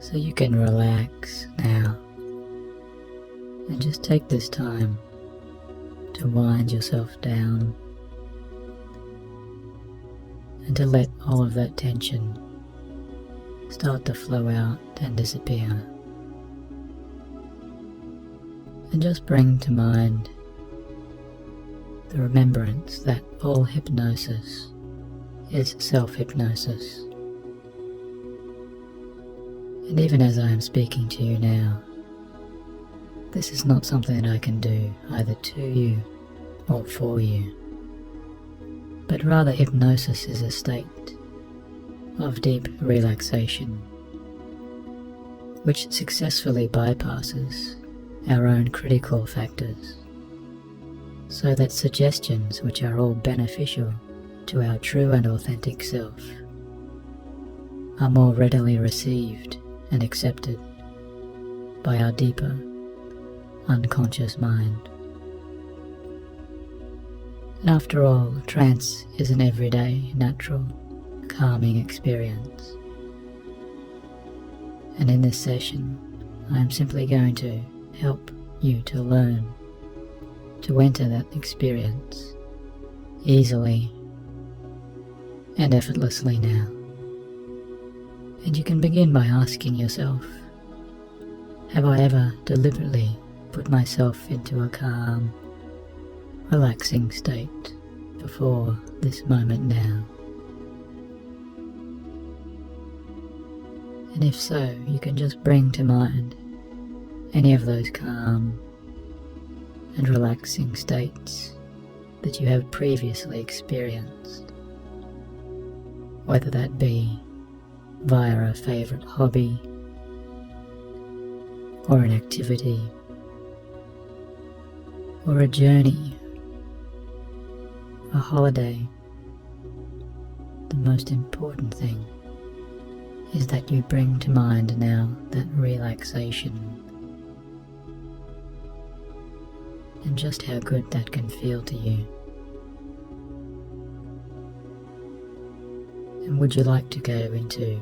So you can relax now and just take this time to wind yourself down and to let all of that tension start to flow out and disappear. And just bring to mind the remembrance that all hypnosis is self-hypnosis. And even as I am speaking to you now, this is not something that I can do either to you or for you, but rather hypnosis is a state of deep relaxation which successfully bypasses our own critical factors, so that suggestions which are all beneficial to our true and authentic self are more readily received and accepted by our deeper unconscious mind. And after all, trance is an everyday, natural, calming experience. And in this session, I am simply going to help you to learn to enter that experience easily and effortlessly now. And you can begin by asking yourself, have I ever deliberately put myself into a calm, relaxing state before this moment now? And if so, you can just bring to mind any of those calm and relaxing states that you have previously experienced, whether that be via a favourite hobby or an activity or a journey, a holiday. The most important thing is that you bring to mind now that relaxation and just how good that can feel to you. And would you like to go into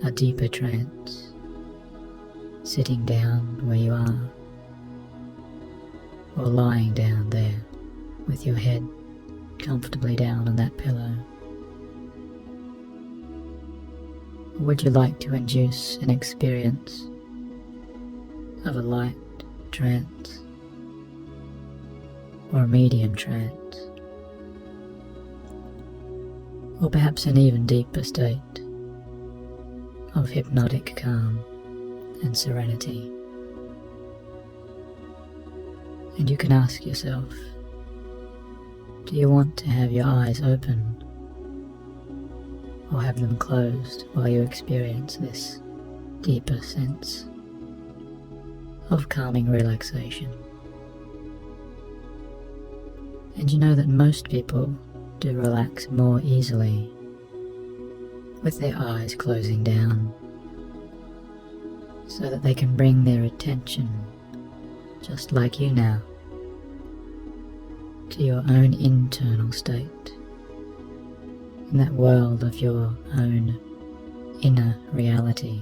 a deeper trance, sitting down where you are, or lying down there with your head comfortably down on that pillow? Or would you like to induce an experience of a light trance or a medium trance, or perhaps an even deeper state of hypnotic calm and serenity? And you can ask yourself, do you want to have your eyes open or have them closed while you experience this deeper sense of calming relaxation? And you know that most people do relax more easily with their eyes closing down, so that they can bring their attention, just like you now, to your own internal state, in that world of your own inner reality,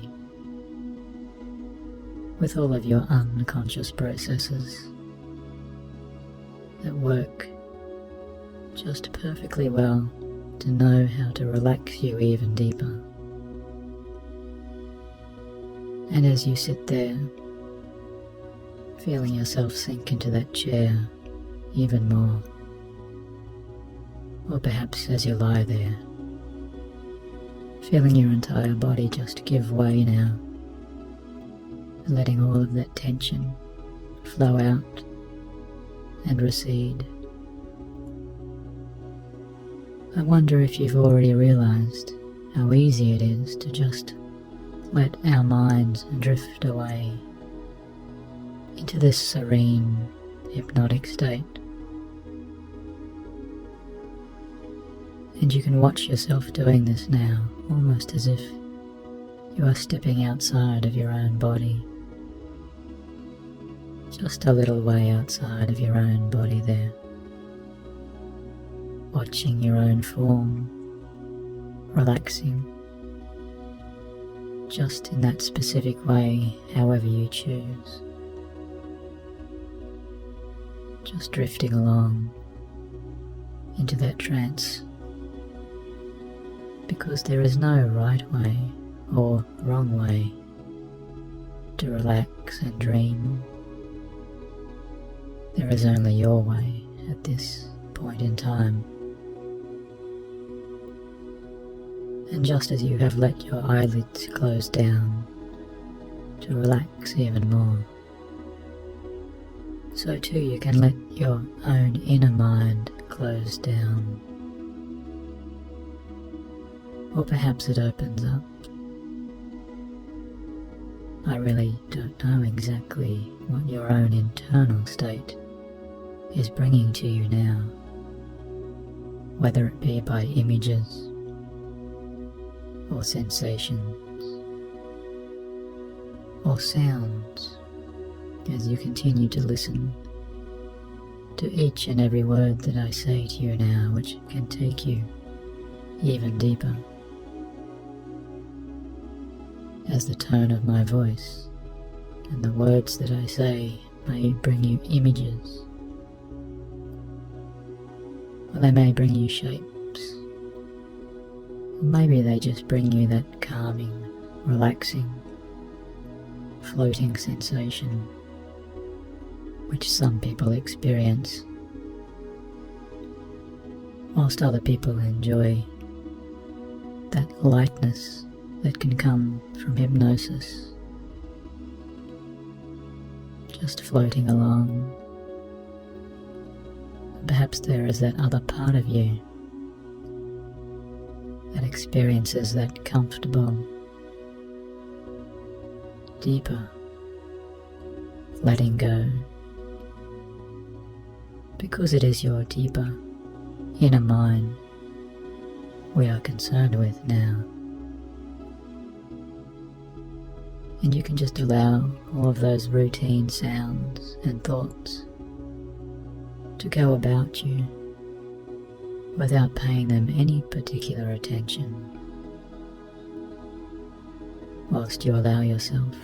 with all of your unconscious processes that work just perfectly well to know how to relax you even deeper. And as you sit there, feeling yourself sink into that chair even more, or perhaps as you lie there, feeling your entire body just give way now, and letting all of that tension flow out and recede. I wonder if you've already realized how easy it is to just let our minds drift away into this serene, hypnotic state. And you can watch yourself doing this now, almost as if you are stepping outside of your own body, just a little way outside of your own body there, watching your own form, relaxing, just in that specific way, however you choose. Just drifting along into that trance, because there is no right way or wrong way to relax and dream. There is only your way at this point in time. And just as you have let your eyelids close down to relax even more, so too you can let your own inner mind close down. Or perhaps it opens up. I really don't know exactly what your own internal state is bringing to you now, whether it be by images or sensations or sounds, as you continue to listen to each and every word that I say to you now, which can take you even deeper, as the tone of my voice and the words that I say may bring you images, or they may bring you shapes, or maybe they just bring you that calming, relaxing, floating sensation which some people experience, whilst other people enjoy that lightness that can come from hypnosis, just floating along. Perhaps there is that other part of you that experiences that comfortable, deeper letting go, because it is your deeper inner mind we are concerned with now. And you can just allow all of those routine sounds and thoughts to go about you without paying them any particular attention, whilst you allow yourself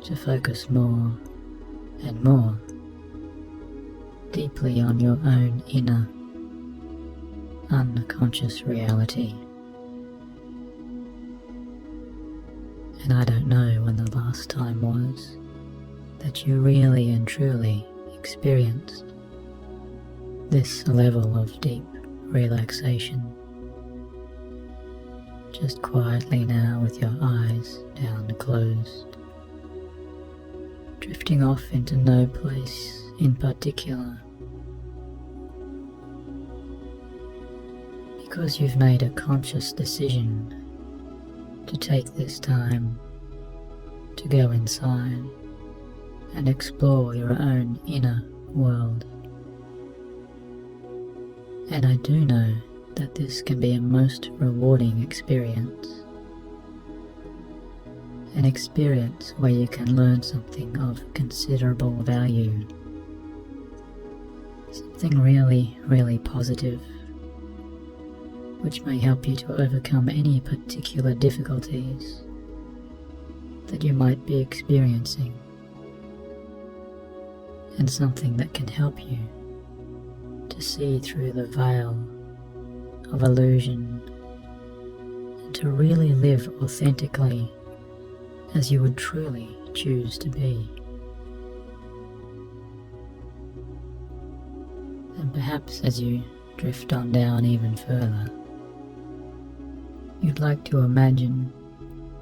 to focus more and more deeply on your own inner, unconscious reality. And I don't know when the last time was that you really and truly experienced this level of deep relaxation. Just quietly now with your eyes down closed, drifting off into no place in particular, because you've made a conscious decision to take this time to go inside and explore your own inner world. And I do know that this can be a most rewarding experience, an experience where you can learn something of considerable value, something really, really positive, which may help you to overcome any particular difficulties that you might be experiencing, and something that can help you to see through the veil of illusion and to really live authentically as you would truly choose to be. And perhaps as you drift on down even further, you'd like to imagine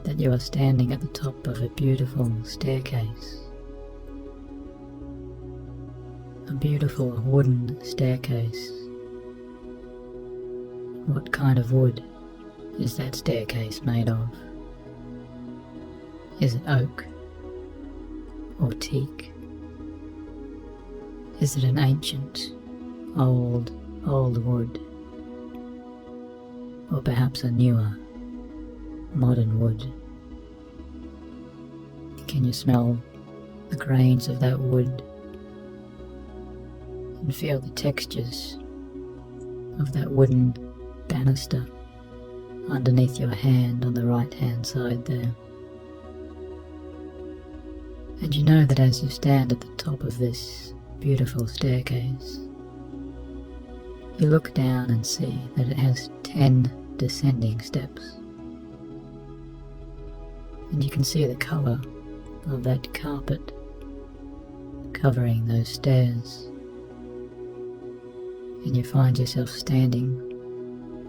that you are standing at the top of a beautiful staircase. A beautiful wooden staircase. What kind of wood is that staircase made of? Is it oak or teak? Is it an ancient, old wood? Or perhaps a newer, modern wood? Can you smell the grains of that wood and feel the textures of that wooden banister underneath your hand on the right hand side there. And you know that as you stand at the top of this beautiful staircase, you look down and see that it has 10 descending steps. And you can see the colour of that carpet covering those stairs. And you find yourself standing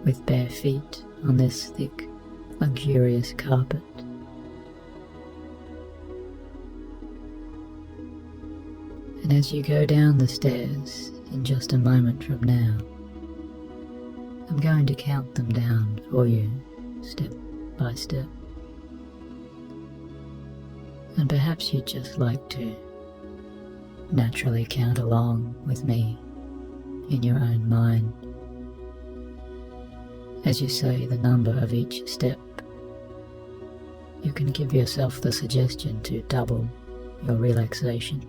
with bare feet on this thick, luxurious carpet. And as you go down the stairs in just a moment from now, I'm going to count them down for you, step by step. And perhaps you'd just like to naturally count along with me in your own mind. As you say the number of each step, you can give yourself the suggestion to double your relaxation.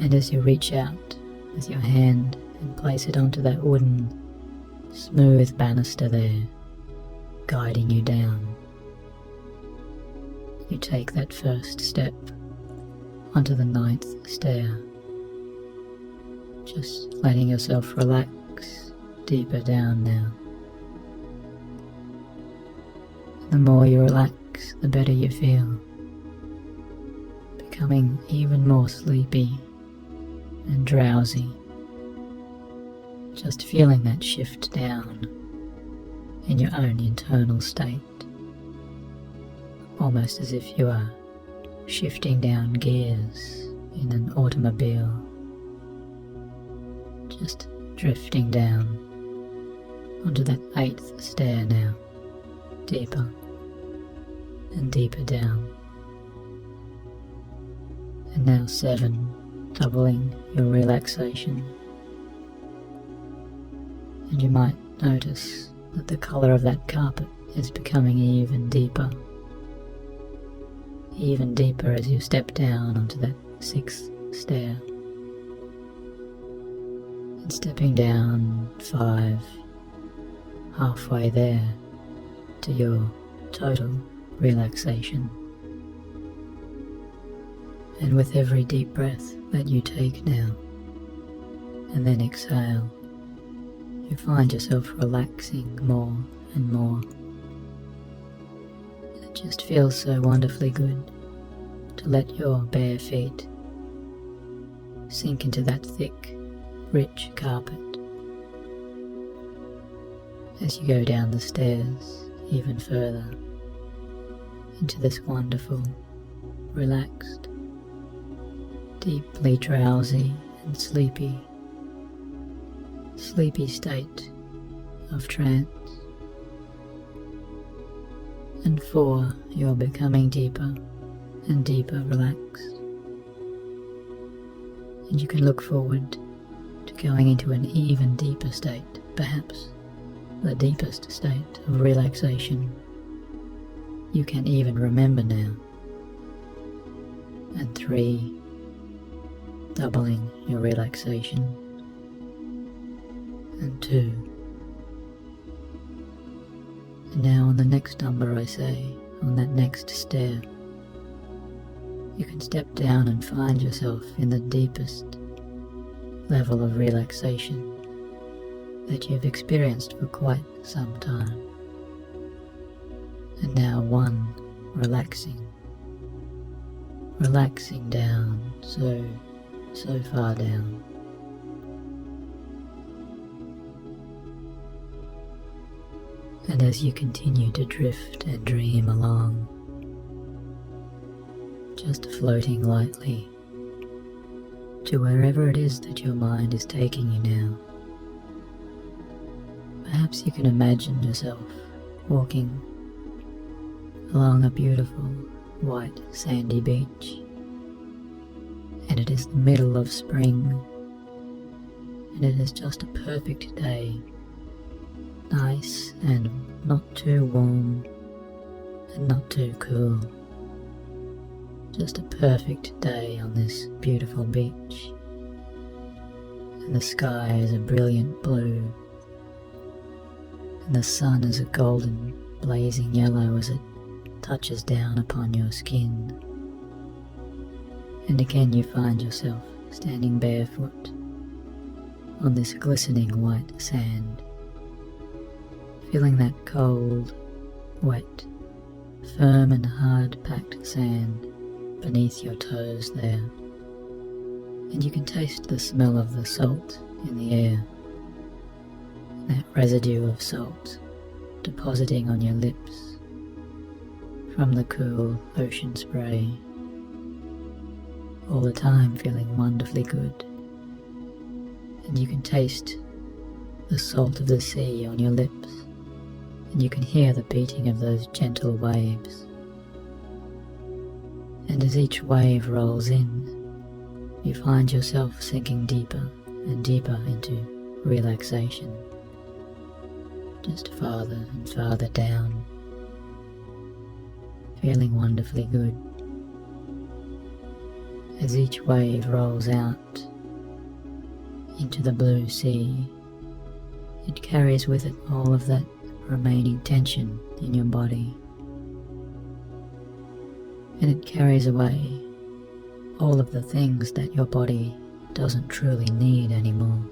And as you reach out with your hand and place it onto that wooden, smooth banister there, guiding you down, you take that first step onto the 9th stair, just letting yourself relax deeper down now. The more you relax, the better you feel, becoming even more sleepy and drowsy, just feeling that shift down in your own internal state, almost as if you are shifting down gears in an automobile, just drifting down onto that 8th stair now, deeper and deeper down. And now 7, doubling your relaxation. And you might notice that the colour of that carpet is becoming even deeper as you step down onto that 6th stair. And stepping down 5, halfway there to your total relaxation. And with every deep breath that you take now, and then exhale, you find yourself relaxing more and more. And it just feels so wonderfully good to let your bare feet sink into that thick, rich carpet. As you go down the stairs even further into this wonderful, relaxed, deeply drowsy and sleepy state of trance. And 4, you're becoming deeper and deeper relaxed. And you can look forward to going into an even deeper state, perhaps the deepest state of relaxation you can even remember now. And 3, doubling your relaxation. And 2. And now on the next number I say, on that next stair, you can step down and find yourself in the deepest level of relaxation that you've experienced for quite some time. And now 1, relaxing down, so far down. And as you continue to drift and dream along, just floating lightly to wherever it is that your mind is taking you now. Perhaps you can imagine yourself walking along a beautiful white sandy beach, and it is the middle of spring, and it is just a perfect day, nice and not too warm and not too cool. Just a perfect day on this beautiful beach, and the sky is a brilliant blue, and the sun is a golden, blazing yellow as it touches down upon your skin. And again you find yourself standing barefoot on this glistening white sand, feeling that cold, wet, firm and hard-packed sand beneath your toes there. And you can taste the smell of the salt in the air, that residue of salt depositing on your lips from the cool ocean spray, all the time feeling wonderfully good. And you can taste the salt of the sea on your lips, and you can hear the beating of those gentle waves. And as each wave rolls in, you find yourself sinking deeper and deeper into relaxation, just farther and farther down, feeling wonderfully good. As each wave rolls out into the blue sea, it carries with it all of that remaining tension in your body, and it carries away all of the things that your body doesn't truly need anymore.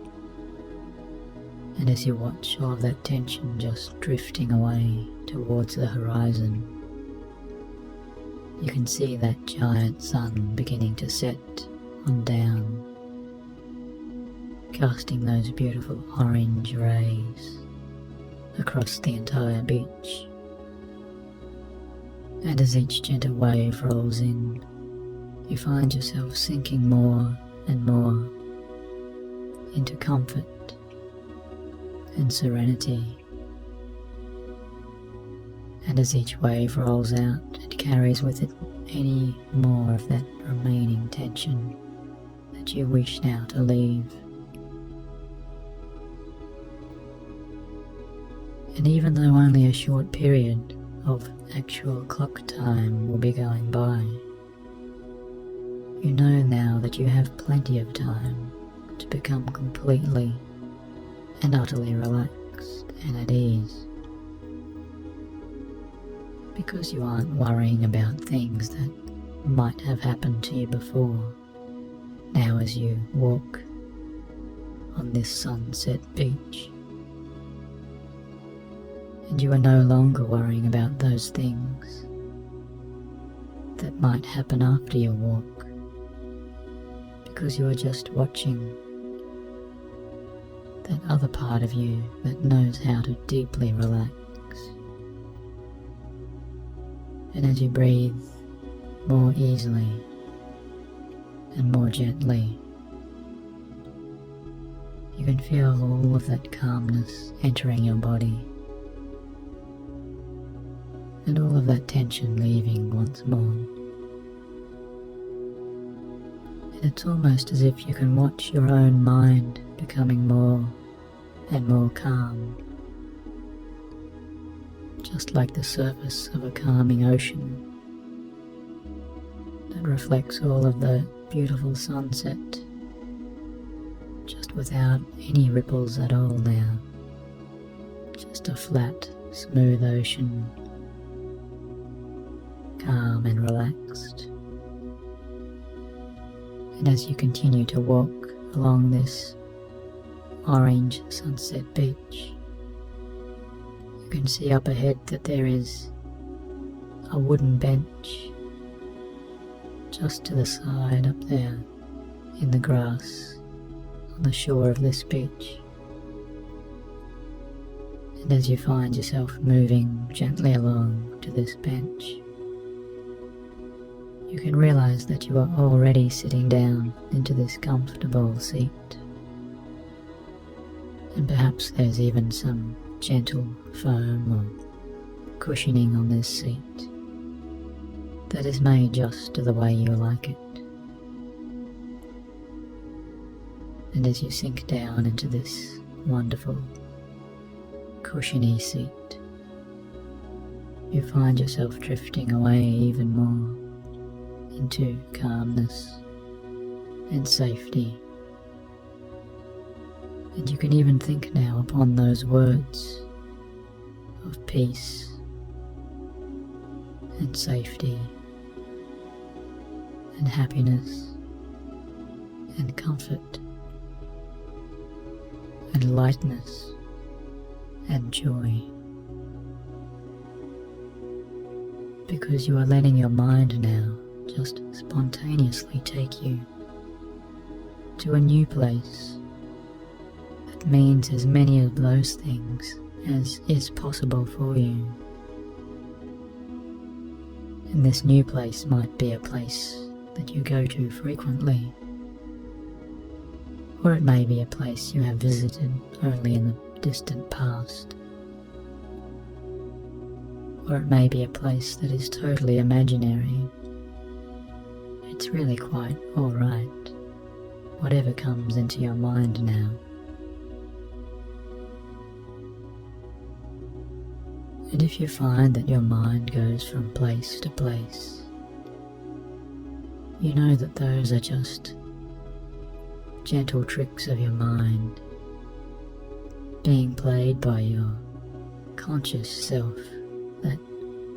And as you watch all of that tension just drifting away towards the horizon, you can see that giant sun beginning to set on down, casting those beautiful orange rays across the entire beach. And as each gentle wave rolls in, you find yourself sinking more and more into comfort and serenity. And as each wave rolls out, it carries with it any more of that remaining tension that you wish now to leave. And even though only a short period of actual clock time will be going by, you know now that you have plenty of time to become completely and utterly relaxed and at ease, because you aren't worrying about things that might have happened to you before, now as you walk on this sunset beach. And you are no longer worrying about those things that might happen after your walk, because you are just watching that other part of you that knows how to deeply relax. And as you breathe more easily and more gently, you can feel all of that calmness entering your body, and all of that tension leaving once more. And it's almost as if you can watch your own mind becoming more and more calm, just like the surface of a calming ocean that reflects all of the beautiful sunset, just without any ripples at all now, just a flat, smooth ocean, calm and relaxed. And as you continue to walk along this orange sunset beach, you can see up ahead that there is a wooden bench just to the side up there in the grass on the shore of this beach. And as you find yourself moving gently along to this bench, you can realize that you are already sitting down into this comfortable seat. And perhaps there's even some gentle foam or cushioning on this seat that is made just to the way you like it. And as you sink down into this wonderful cushiony seat, you find yourself drifting away even more into calmness and safety. And you can even think now upon those words of peace and safety and happiness and comfort and lightness and joy, because you are letting your mind now just spontaneously take you to a new place that means as many of those things as is possible for you. And this new place might be a place that you go to frequently, or it may be a place you have visited only in the distant past, or it may be a place that is totally imaginary. It's really quite alright, whatever comes into your mind now. And if you find that your mind goes from place to place, you know that those are just gentle tricks of your mind being played by your conscious self, that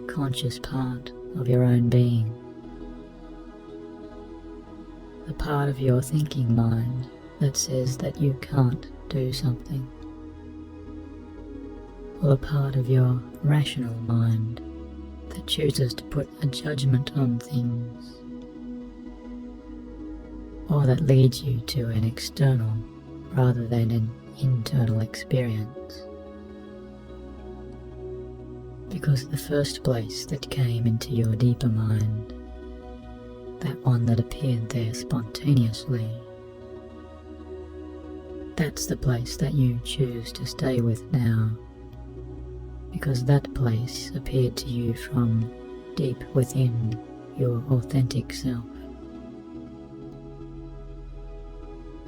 conscious part of your own being, the part of your thinking mind that says that you can't do something, or the part of your rational mind that chooses to put a judgment on things, or that leads you to an external rather than an internal experience. Because the first place that came into your deeper mind, that one that appeared there spontaneously, that's the place that you choose to stay with now, because that place appeared to you from deep within your authentic self.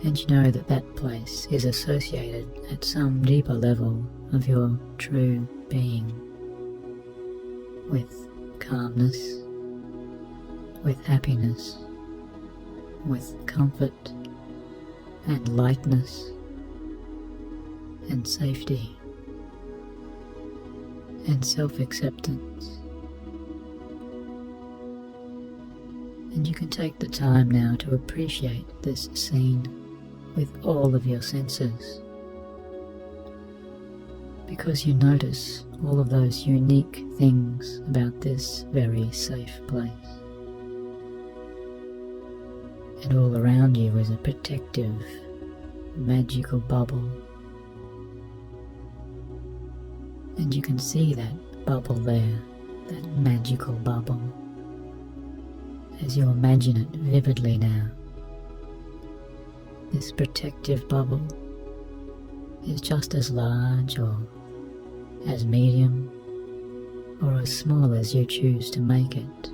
And you know that that place is associated at some deeper level of your true being, with calmness, with happiness, with comfort and lightness and safety and self-acceptance. And you can take the time now to appreciate this scene with all of your senses, because you notice all of those unique things about this very safe place. And all around you is a protective, magical bubble. And you can see that bubble there, that magical bubble, as you imagine it vividly now. This protective bubble is just as large or as medium or as small as you choose to make it.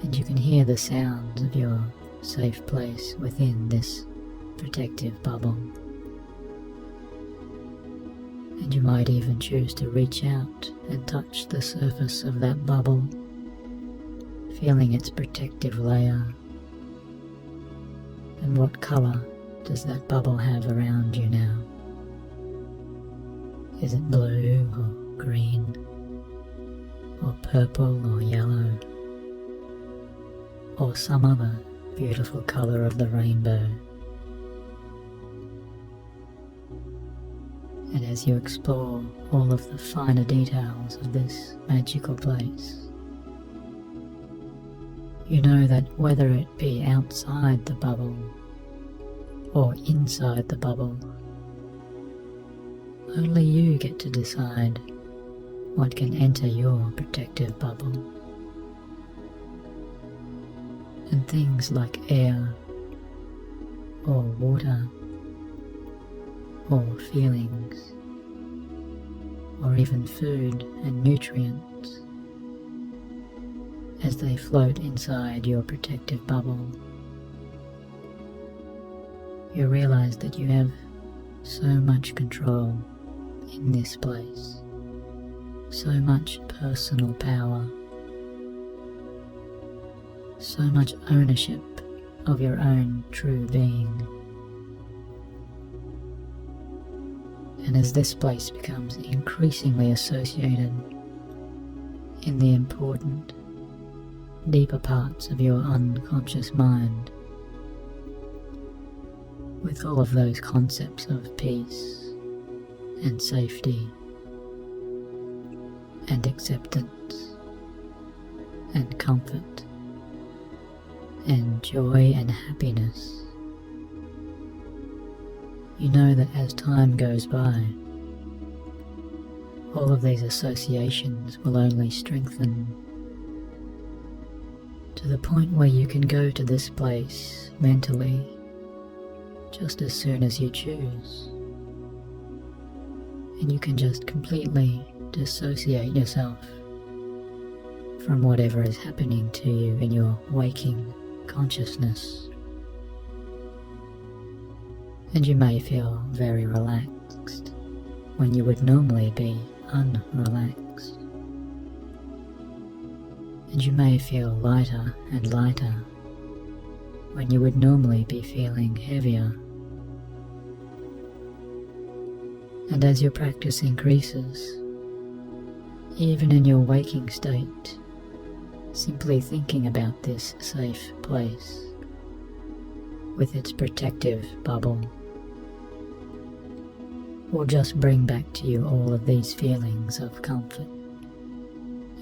And you can hear the sounds of your safe place within this protective bubble. And you might even choose to reach out and touch the surface of that bubble, feeling its protective layer. And what colour does that bubble have around you now? Is it blue or green, or purple or yellow, or some other beautiful colour of the rainbow? And as you explore all of the finer details of this magical place, you know that whether it be outside the bubble or inside the bubble, only you get to decide what can enter your protective bubble. And things like air, or water, or feelings, or even food and nutrients, as they float inside your protective bubble, you realize that you have so much control in this place, so much personal power, so much ownership of your own true being. And as this place becomes increasingly associated in the important, deeper parts of your unconscious mind with all of those concepts of peace and safety and acceptance and comfort and joy and happiness, you know that as time goes by, all of these associations will only strengthen to the point where you can go to this place mentally just as soon as you choose, and you can just completely dissociate yourself from whatever is happening to you in your waking consciousness. And you may feel very relaxed when you would normally be unrelaxed. And you may feel lighter and lighter when you would normally be feeling heavier. And as your practice increases, even in your waking state, simply thinking about this safe place with its protective bubble will just bring back to you all of these feelings of comfort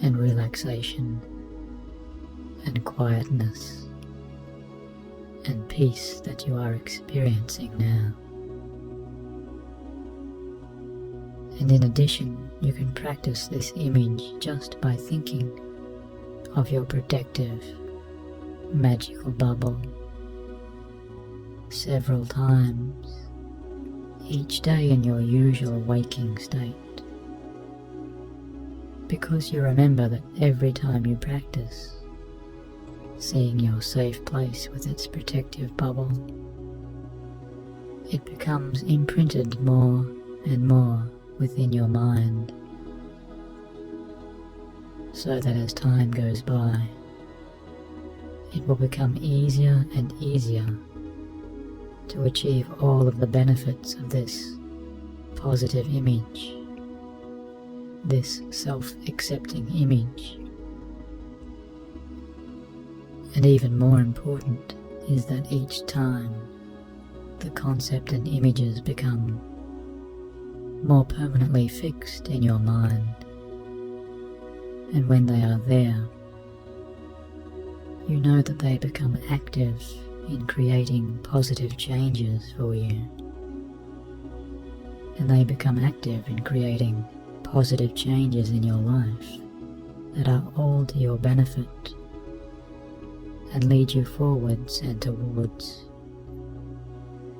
and relaxation and quietness and peace that you are experiencing now. And in addition, you can practice this image just by thinking of your protective, magical bubble several times each day in your usual waking state, because you remember that every time you practice seeing your safe place with its protective bubble, it becomes imprinted more and more within your mind, so that as time goes by, it will become easier and easier to achieve all of the benefits of this positive image, this self-accepting image. And even more important is that each time the concept and images become more permanently fixed in your mind, and when they are there, you know that they become active in creating positive changes for you, and they become active in creating positive changes in your life that are all to your benefit and lead you forwards and towards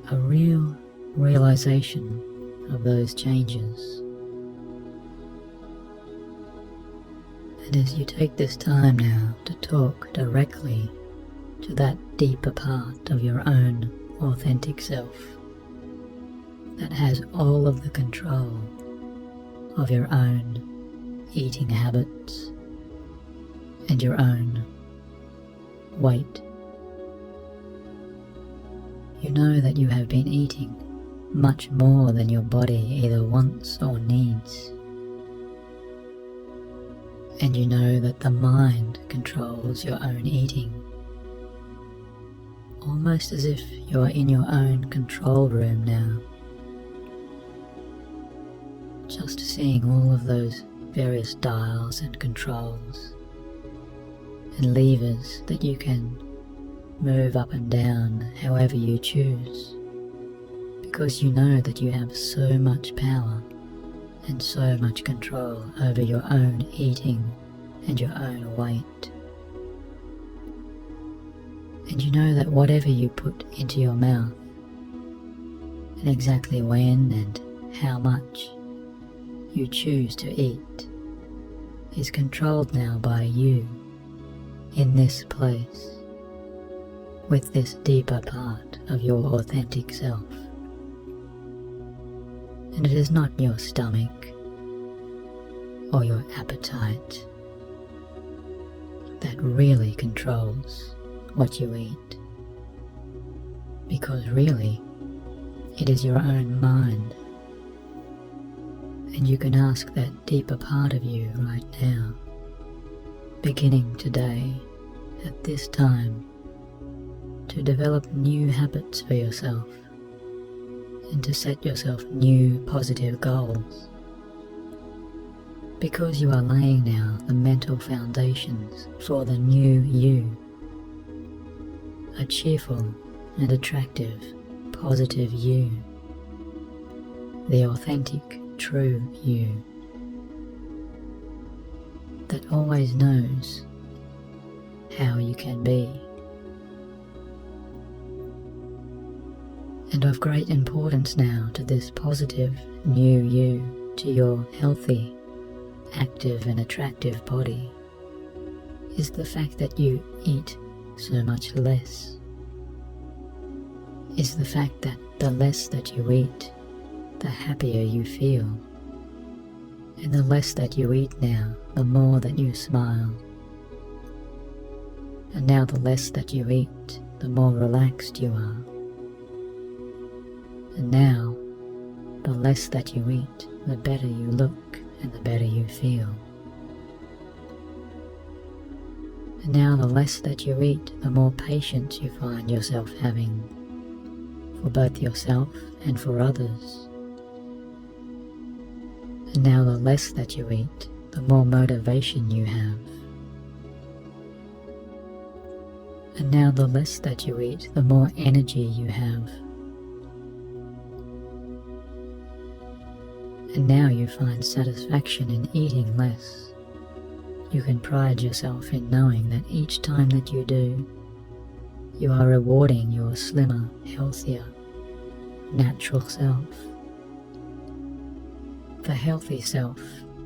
a real realization of those changes. And as you take this time now to talk directly to that deeper part of your own authentic self that has all of the control of your own eating habits and your own weight, you know that you have been eating much more than your body either wants or needs. And you know that the mind controls your own eating, almost as if you are in your own control room now, just seeing all of those various dials and controls and levers that you can move up and down however you choose, because you know that you have so much power and so much control over your own eating and your own weight. And you know that whatever you put into your mouth, and exactly when and how much you choose to eat, is controlled now by you in this place, with this deeper part of your authentic self. And it is not your stomach or your appetite that really controls what you eat, because really it is your own mind And you can ask that deeper part of you right now, beginning today, at this time, to develop new habits for yourself and to set yourself new positive goals. Because you are laying now the mental foundations for the new you, a cheerful and attractive, positive you, the authentic, true you, that always knows how you can be. And of great importance now to this positive new you, to your healthy, active and attractive body, is the fact that you eat so much less. Is the fact that the less that you eat, the happier you feel. And the less that you eat now, the more that you smile. And now the less that you eat, the more relaxed you are. And now, the less that you eat, the better you look and the better you feel. And now the less that you eat, the more patience you find yourself having for both yourself and for others. And now the less that you eat, the more motivation you have. And now the less that you eat, the more energy you have. And now you find satisfaction in eating less. You can pride yourself in knowing that each time that you do, you are rewarding your slimmer, healthier, natural self. The healthy self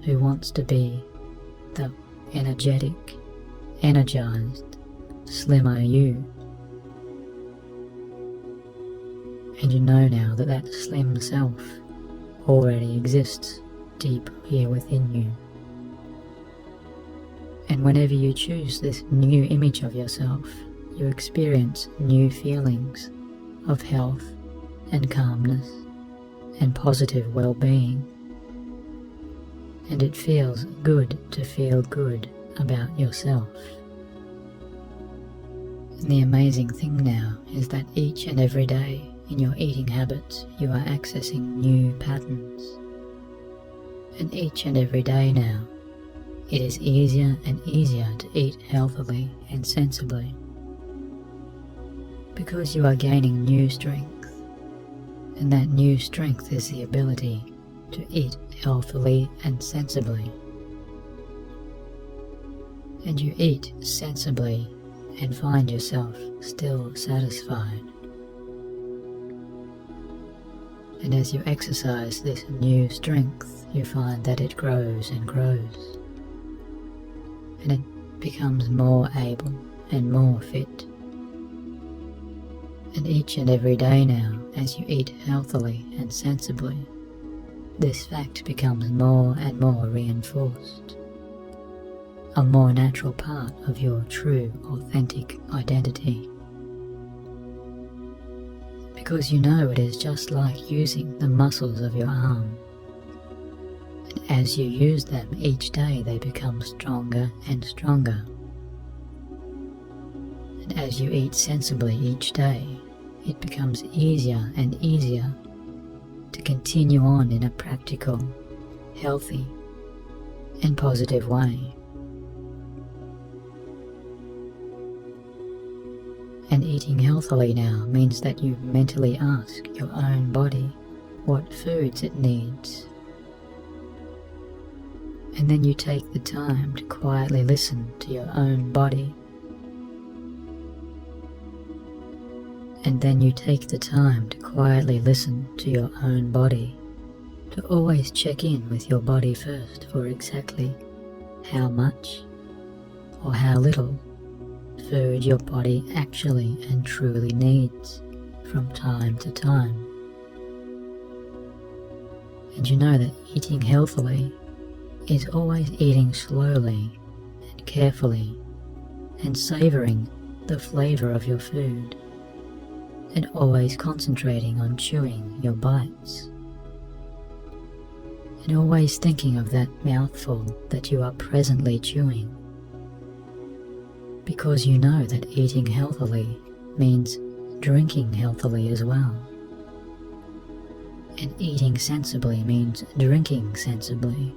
who wants to be the energetic, energized, slimmer you. And you know now that that slim self already exists deep here within you. And whenever you choose this new image of yourself, you experience new feelings of health and calmness and positive well-being. And it feels good to feel good about yourself. And the amazing thing now is that each and every day in your eating habits, you are accessing new patterns. And each and every day now, it is easier and easier to eat healthily and sensibly. Because you are gaining new strength, and that new strength is the ability to eat healthily and sensibly. And you eat sensibly and find yourself still satisfied. And as you exercise this new strength, you find that it grows and grows. And it becomes more able and more fit. And each and every day now, as you eat healthily and sensibly, this fact becomes more and more reinforced, a more natural part of your true, authentic identity. Because you know it is just like using the muscles of your arm. And as you use them each day, they become stronger and stronger. And as you eat sensibly each day, it becomes easier and easier to continue on in a practical, healthy, and positive way. And eating healthily now means that you mentally ask your own body what foods it needs. And then you take the time to quietly listen to your own body. And then you take the time to quietly listen to your own body, to always check in with your body first for exactly how much or how little food your body actually and truly needs from time to time. And you know that eating healthily is always eating slowly and carefully and savouring the flavour of your food and always concentrating on chewing your bites. and always thinking of that mouthful that you are presently chewing, because you know that eating healthily means drinking healthily as well, and eating sensibly means drinking sensibly.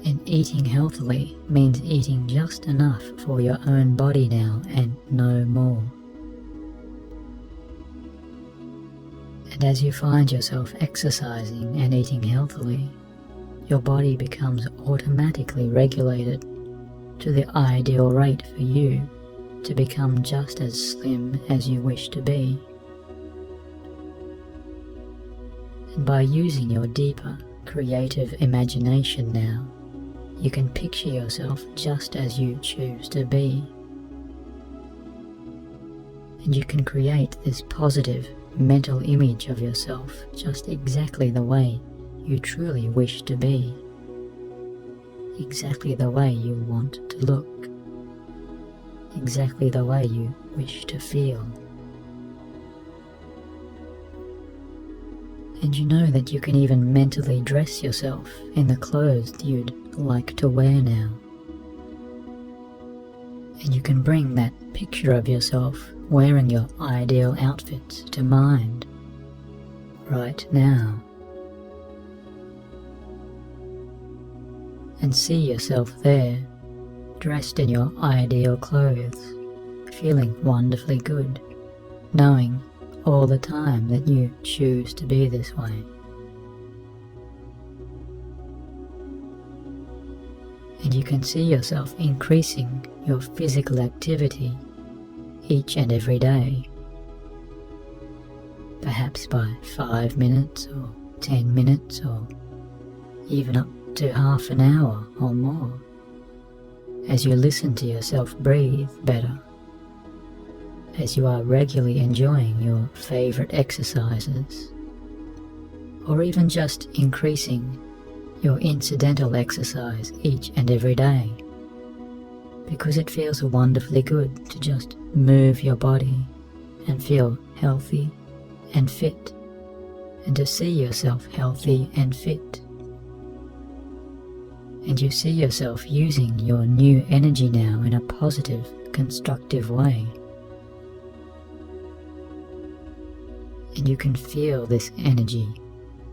And eating healthily means eating just enough for your own body now and no more. And as you find yourself exercising and eating healthily, your body becomes automatically regulated to the ideal rate for you to become just as slim as you wish to be. And by using your deeper, creative imagination now, you can picture yourself just as you choose to be. And you can create this positive mental image of yourself just exactly the way you truly wish to be, exactly the way you want to look, exactly the way you wish to feel. And you know that you can even mentally dress yourself in the clothes you'd like to wear now. And you can bring that picture of yourself wearing your ideal outfits to mind right now. And see yourself there, dressed in your ideal clothes, feeling wonderfully good, knowing all the time that you choose to be this way. And you can see yourself increasing your physical activity each and every day, perhaps by 5 minutes or 10 minutes or even up to half an hour or more, as you listen to yourself breathe better, as you are regularly enjoying your favorite exercises, or even just increasing your incidental exercise each and every day, because it feels wonderfully good to just move your body and feel healthy and fit, and to see yourself healthy and fit. And you see yourself using your new energy now in a positive, constructive way. And you can feel this energy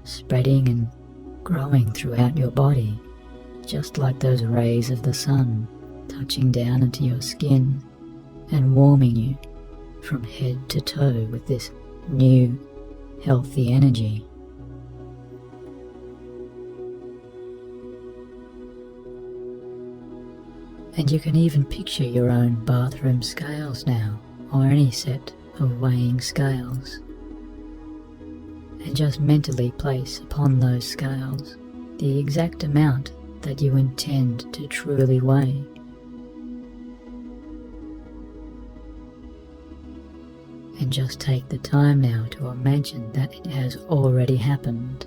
spreading and growing throughout your body, just like those rays of the sun touching down into your skin and warming you from head to toe with this new, healthy energy. And you can even picture your own bathroom scales now, or any set of weighing scales, and just mentally place upon those scales the exact amount that you intend to truly weigh. And just take the time now to imagine that it has already happened,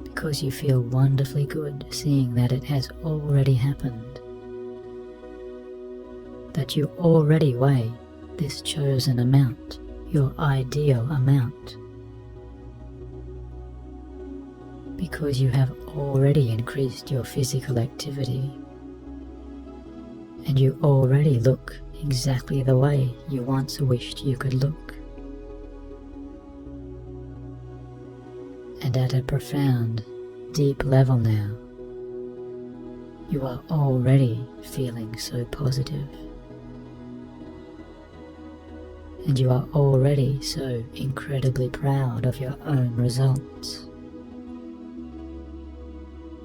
because you feel wonderfully good seeing that it has already happened, that you already weigh this chosen amount, your ideal amount, because you have already increased your physical activity, and you already look exactly the way you once wished you could look. And at a profound, deep level now, you are already feeling so positive. And you are already so incredibly proud of your own results,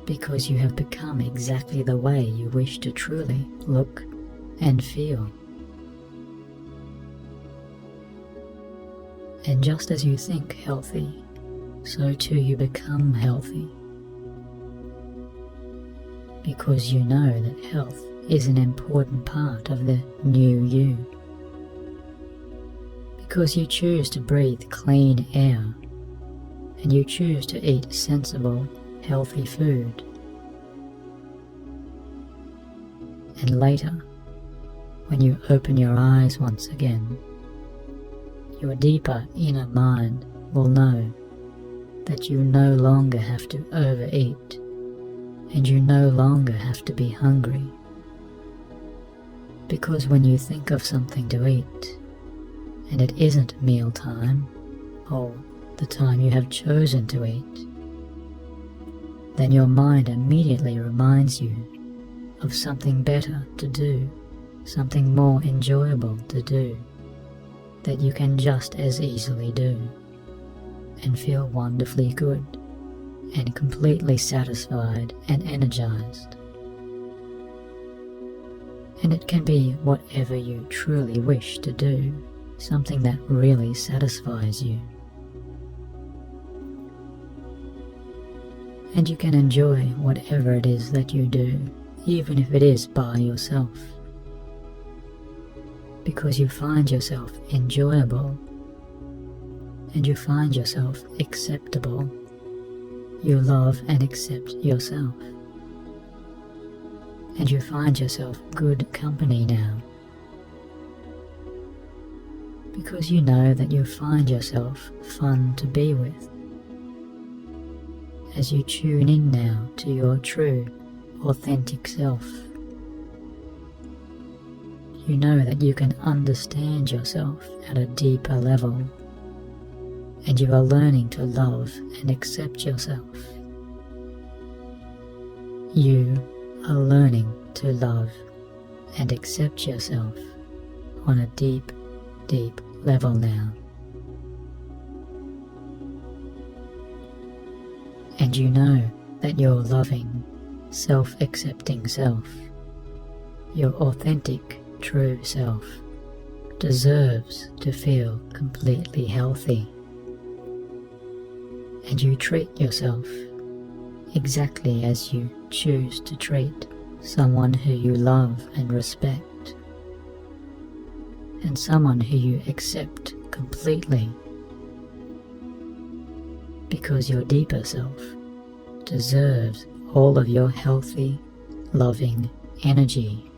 because you have become exactly the way you wish to truly look and feel. And just as you think healthy, so too you become healthy, because you know that health is an important part of the new you, because you choose to breathe clean air, and you choose to eat sensible, healthy food. And later, when you open your eyes once again, your deeper inner mind will know that you no longer have to overeat, and you no longer have to be hungry. Because when you think of something to eat, and it isn't mealtime, or the time you have chosen to eat, then your mind immediately reminds you of something better to do, something more enjoyable to do, that you can just as easily do, and feel wonderfully good, and completely satisfied and energized. And it can be whatever you truly wish to do, something that really satisfies you. And you can enjoy whatever it is that you do, even if it is by yourself, because you find yourself enjoyable, and you find yourself acceptable. You love and accept yourself, and you find yourself good company now, because you know that you find yourself fun to be with. As you tune in now to your true, authentic self, you know that you can understand yourself at a deeper level, and you are learning to love and accept yourself. You are learning to love and accept yourself on a deep, deep level now. And you know that your loving, self-accepting self, your authentic, true self, deserves to feel completely healthy. And you treat yourself exactly as you choose to treat someone who you love and respect, and someone who you accept completely, because your deeper self deserves all of your healthy, loving energy.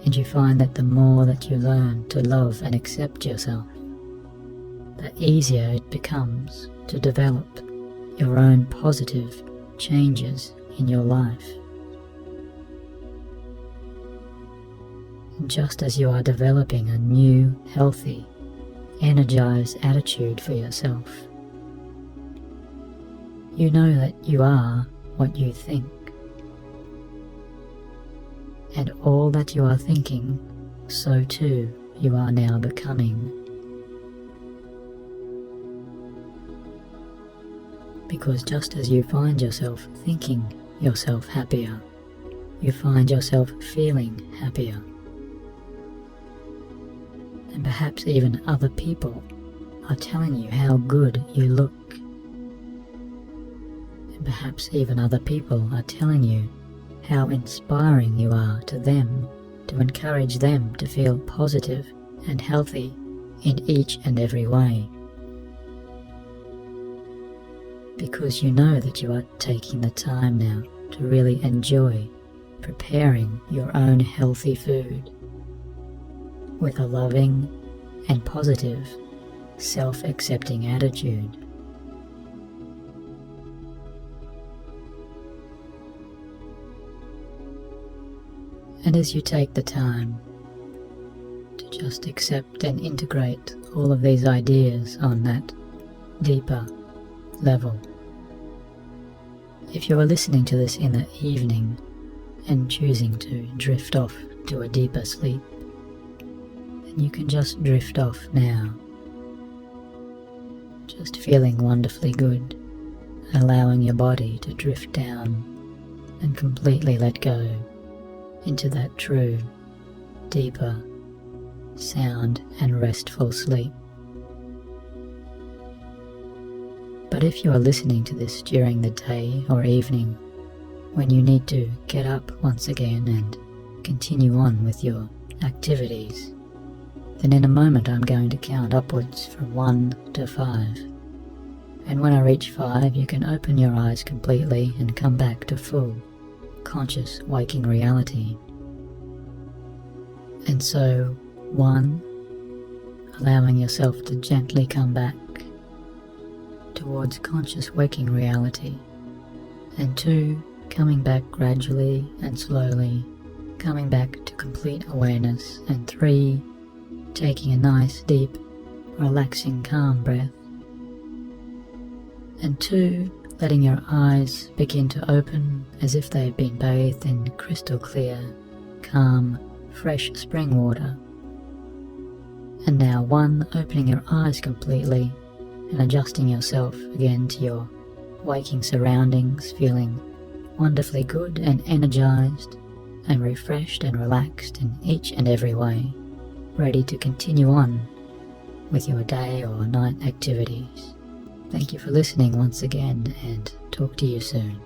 And you find that the more that you learn to love and accept yourself, the easier it becomes to develop your own positive changes in your life. And just as you are developing a new, healthy, energized attitude for yourself, you know that you are what you think, and all that you are thinking, so too you are now becoming. Because just as you find yourself thinking yourself happier, you find yourself feeling happier. And perhaps even other people are telling you how good you look. And perhaps even other people are telling you how inspiring you are to them, to encourage them to feel positive and healthy in each and every way. Because you know that you are taking the time now to really enjoy preparing your own healthy food with a loving and positive, self-accepting attitude. And as you take the time to just accept and integrate all of these ideas on that deeper level, if you are listening to this in the evening and choosing to drift off to a deeper sleep, then you can just drift off now, just feeling wonderfully good, allowing your body to drift down and completely let go into that true, deeper, sound and restful sleep. But if you are listening to this during the day or evening, when you need to get up once again and continue on with your activities, then in a moment I'm going to count upwards from 1 to 5. And when I reach 5, you can open your eyes completely and come back to full, conscious waking reality. And so, 1, allowing yourself to gently come back towards conscious waking reality, and 2, coming back gradually and slowly, coming back to complete awareness, and 3, taking a nice, deep, relaxing, calm breath, and 2, letting your eyes begin to open as if they've been bathed in crystal clear, calm, fresh spring water. And now 1, opening your eyes completely and adjusting yourself again to your waking surroundings, feeling wonderfully good and energized and refreshed and relaxed in each and every way, ready to continue on with your day or night activities. Thank you for listening once again, and talk to you soon.